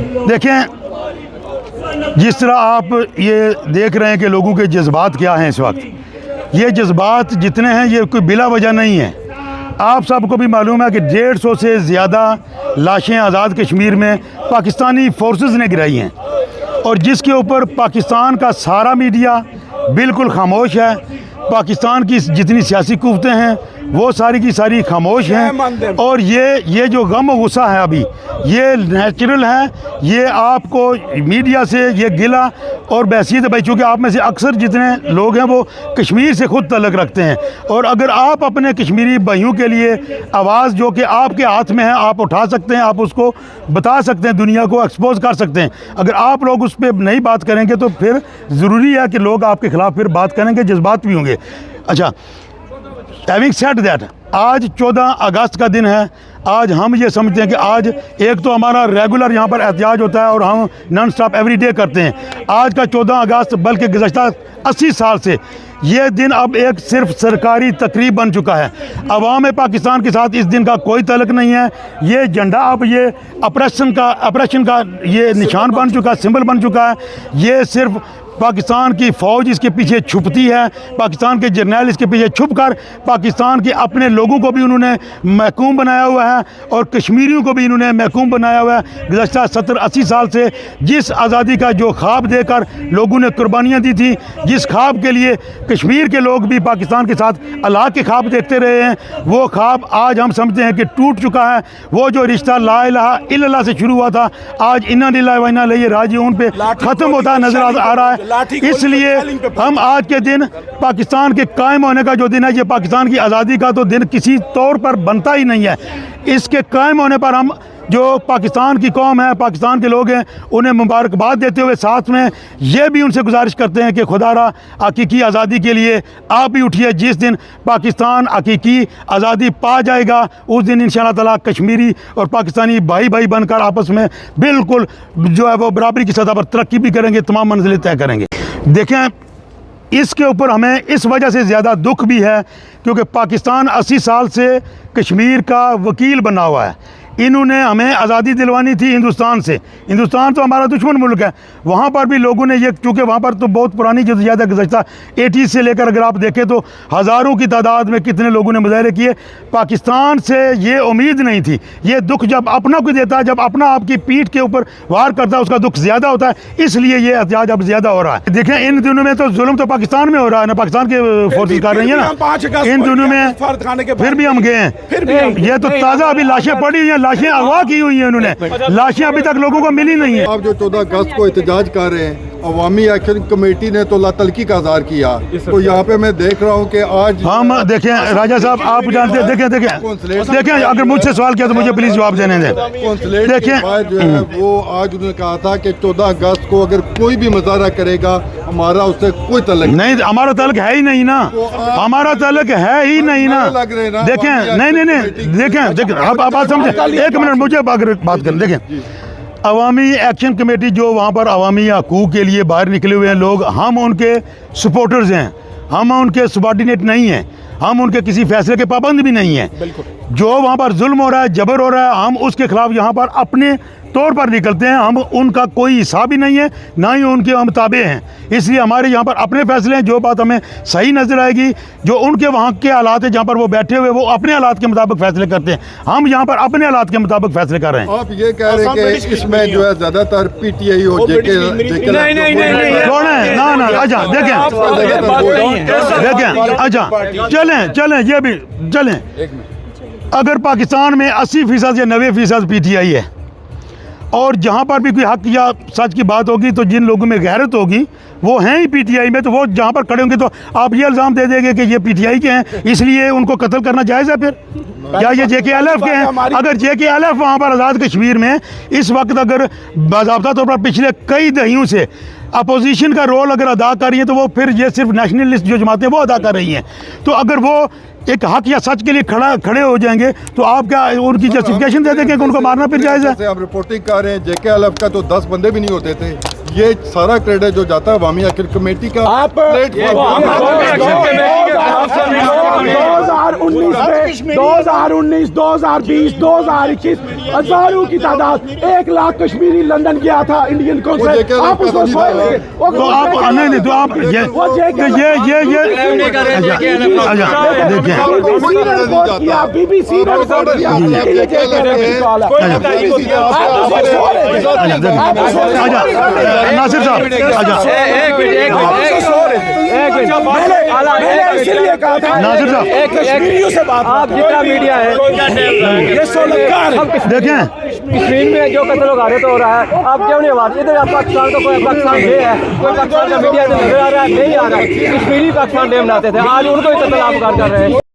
देखें, जिस तरह आप ये देख रहे हैं कि लोगों के जज्बात क्या हैं इस वक्त, ये जज्बात जितने हैं ये कोई बिला वजह नहीं है। आप सबको भी मालूम है कि 150 से ज़्यादा लाशें आज़ाद कश्मीर में पाकिस्तानी फोर्सेस ने गिराई हैं, और जिसके ऊपर पाकिस्तान का सारा मीडिया बिल्कुल खामोश है। पाकिस्तान की जितनी सियासी कुव्वतें हैं वो सारी की सारी खामोश हैं, और ये जो गम और गुस्सा है अभी ये नेचुरल है। ये आपको मीडिया से ये गिला और बहसीत है भाई, चूँकि आप में से अक्सर जितने लोग हैं वो कश्मीर से ख़ुद तल्लक़ रखते हैं, और अगर आप अपने कश्मीरी भाइयों के लिए आवाज़ जो कि आपके हाथ में है आप उठा सकते हैं, आप उसको बता सकते हैं, दुनिया को एक्सपोज कर सकते हैं। अगर आप लोग उस पर नहीं बात करेंगे तो फिर ज़रूरी है कि लोग आपके ख़िलाफ़ फिर बात करेंगे, जज्बात भी होंगे। अच्छा, हैविंग सेड दैट, आज 14 अगस्त का दिन है। आज हम ये समझते हैं कि आज एक तो हमारा रेगुलर यहाँ पर एहतजाज होता है और हम नॉन स्टॉप एवरी डे करते हैं। आज का 14 अगस्त बल्कि गुज़श्ता 80 साल से ये दिन अब एक सिर्फ सरकारी तकरीब बन चुका है। अवाम पाकिस्तान के साथ इस दिन का कोई तल्लुक़ नहीं है। ये झंडा अब ये ऑपरेशन का ये निशान बन चुका है, सिंबल बन चुका है। ये सिर्फ पाकिस्तान की फ़ौज इसके पीछे छुपती है, पाकिस्तान के जर्नैल इसके पीछे छुप कर पाकिस्तान के अपने लोगों को भी उन्होंने महकूम बनाया हुआ है और कश्मीरियों को भी इन्होंने महकूम बनाया हुआ है। गुज़श्ता 70-80 साल से जिस आज़ादी का जो ख्वाब देकर लोगों ने कुर्बानियाँ दी थी, जिस ख्वाब के लिए कश्मीर के लोग भी पाकिस्तान के साथ अल्लाह के ख्वाब देखते रहे हैं, वो ख्वाब आज हम समझते हैं कि टूट चुका है। वो जो रिश्ता ला इलाहा इल्लल्लाह से शुरू हुआ था, आज इन्ना लिल्लाहि व इन्ना इलैहि राजिऊन पे ख़त्म होता नज़र आ रहा है। इसलिए हम आज के दिन पाकिस्तान के कायम होने का जो दिन है, ये पाकिस्तान की आज़ादी का तो दिन किसी तौर पर बनता ही नहीं है। इसके कायम होने पर हम जो पाकिस्तान की कौम है, पाकिस्तान के लोग हैं, उन्हें मुबारकबाद देते हुए साथ में ये भी उनसे गुजारिश करते हैं कि खुदारा हकीकी आज़ादी के लिए आप भी उठिए। जिस दिन पाकिस्तान हकीकी आज़ादी पा जाएगा उस दिन इंशाअल्लाह ताला कश्मीरी और पाकिस्तानी भाई भाई बनकर आपस में बिल्कुल जो है वो बराबरी की सतह पर तरक्की भी करेंगे, तमाम मंजिलें तय करेंगे। देखें, इसके ऊपर हमें इस वजह से ज़्यादा दुख भी है क्योंकि पाकिस्तान 80 साल से कश्मीर का वकील बना हुआ है। इन्होंने हमें आज़ादी दिलवानी थी हिंदुस्तान से। हिंदुस्तान तो हमारा दुश्मन मुल्क है, वहाँ पर भी लोगों ने ये, चूँकि वहाँ पर तो बहुत पुरानी जदोजहद है, गुज़श्ता 80 से लेकर अगर आप देखें तो हज़ारों की तादाद में कितने लोगों ने मुजाहरे किए। पाकिस्तान से ये उम्मीद नहीं थी। ये दुख जब अपना कोई देता है, जब अपना आपकी पीठ के ऊपर वार करता है, उसका दुख ज़्यादा होता है, इसलिए ये एहतजाज अब ज़्यादा हो रहा है। देखें, इन दिनों में तो जुल्म तो पाकिस्तान में हो रहा है ना, पाकिस्तान के फोर्सेस कर रही है ना। इन दिनों में फिर भी हम गए हैं, ये तो ताज़ा अभी लाशें पड़ी हुई हैं, लाशें अगवा की हुई हैं उन्होंने, लाशें अभी तक लोगों को मिली नहीं है। आप जो 14 अगस्त को एहतजाज कर रहे हैं, अवामी एक्शन कमेटी ने तो लातलकी का इज़हार किया, तो यहाँ पे मैं देख रहा हूँ कि आज हम देखें राजा साहब, आप जानते हैं, देखें अगर मुझसे सवाल किया तो मुझे प्लीज जवाब देने दें। देखें, जो है वो आज उन्होंने कहा था कि 14 अगस्त को अगर कोई भी मुजाहरा करेगा हमारा उससे कोई तल्लुक नहीं। हमारा तल्लुक है ही नहीं ना, हमारा तल्लुक है ही नहीं ना। देखें, नहीं देखें, अब बात समझे, एक मिनट मुझे बात करें। देखें, अवामी एक्शन कमेटी जो वहाँ पर अवामी हकूक़ के लिए बाहर निकले हुए हैं लोग, हम उनके सपोर्टर्स हैं, हम उनके सबॉर्डिनेट नहीं हैं, हम उनके किसी फैसले के पाबंद भी नहीं हैं। जो वहाँ पर जुल्म हो रहा है, जबर हो रहा है, हम उसके खिलाफ यहाँ पर अपने तौर पर निकलते हैं। हम उनका कोई हिसाब ही नहीं है, ना ही उनके हम ताबे हैं। इसलिए हमारे यहाँ पर अपने फैसले हैं, जो बात हमें सही नज़र आएगी, जो उनके वहाँ के हालात है जहाँ पर वो बैठे हुए, वो अपने हालात के मुताबिक फैसले करते हैं। हम यहाँ पर अपने हालात के मुताबिक फैसले कर रहे हैं। आप ये कह रहे हैं कि इसमें जो है ज़्यादातर PTI हो, जेके छोड़ें ना, अच्छा देखें, अच्छा चलें, ये भी चलें। अगर पाकिस्तान में 80% या 90% PTI है और जहाँ पर भी कोई हक या सच की बात होगी तो जिन लोगों में गैरत होगी वो हैं ही PTI में, तो वो जहाँ पर खड़े होंगे तो आप ये इल्ज़ाम दे देंगे कि ये PTI के हैं इसलिए उनको कत्ल करना जायज़ है। फिर क्या ये JKLF के हैं? अगर JKLF वहाँ पर आज़ाद कश्मीर में इस वक्त अगर बाज़ाब्ता तौर पर पिछले कई दहाइयों से अपोजिशन का रोल अगर अदा कर रही है तो वो फिर ये सिर्फ नेशनलिस्ट जो जमातें वो अदा कर रही हैं। तो अगर वो एक हक या सच के लिए खड़े हो जाएंगे तो आप क्या उनकी जस्टिफिकेशन दे देंगे कि उनको मारना फिर जायज़ है? आप रिपोर्टिंग कर रहे हैं, JKLF का तो 10 बंदे भी नहीं होते थे ये सारा क्रेडिट जो जाता है अवामी अखिल कमेटी का आप 2019, 2020, 2021 हजारों की तादाद 1 लाख कश्मीरी लंदन गया था इंडियन काउंसिल। आप उसको सोएंगे तो आप नहीं तो आप ये देखिए BBC ने रिपोर्ट किया नासिर साहब इसीलिए कहा था नासिर साहब कश्मीरियों से बात आप जितना मीडिया है ये सोलंकार है। देखें कश्मीर में जो कत्ल वगारे तो हो रहा है, आप क्यों नहीं आवाज? इधर आप पाकिस्तान को कोई पाकिस्तान डे है, कोई पाकिस्तान का मीडिया नजर आ रहा है? नहीं आ रहा है। कश्मीरी पाकिस्तान डे मनाते थे, आज उनको ही कत्ल आप कर रहे हैं।